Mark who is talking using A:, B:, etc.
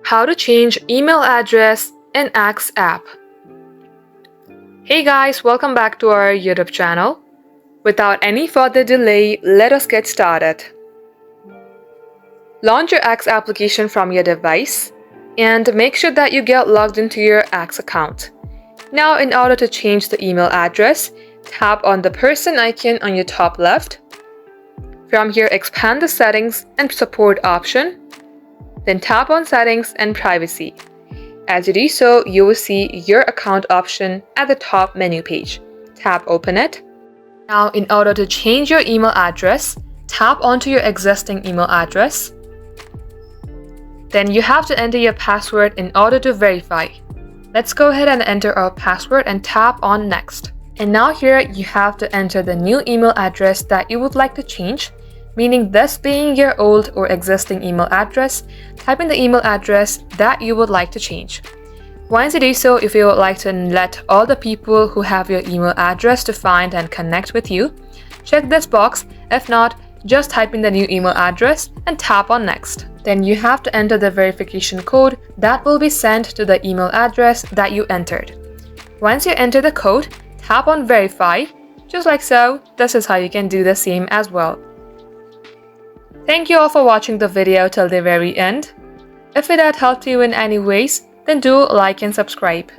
A: How to change email address in Axe app. Hey guys, welcome back to our YouTube channel. Without any further delay, let us get started. Launch your Axe application from your device and make sure that you get logged into your Axe account. Now, in order to change the email address, tap on the person icon on your top left. From here, expand the settings and support option. Then tap on settings and privacy. As you do so, you will see your account option at the top menu page. Tap open it. Now, in order to change your email address, tap onto your existing email address. Then you have to enter your password in order to verify. Let's go ahead and enter our password and tap on next. And now here you have to enter the new email address that you would like to change, meaning this being your old or existing email address. Type in the email address that you would like to change. Once you do so, if you would like to let all the people who have your email address to find and connect with you, check this box. If not, just type in the new email address and tap on next. Then you have to enter the verification code that will be sent to the email address that you entered. Once you enter the code, tap on verify, just like so. This is how you can do the same as well. Thank you all for watching the video till the very end. If it had helped you in any ways, then do like and subscribe.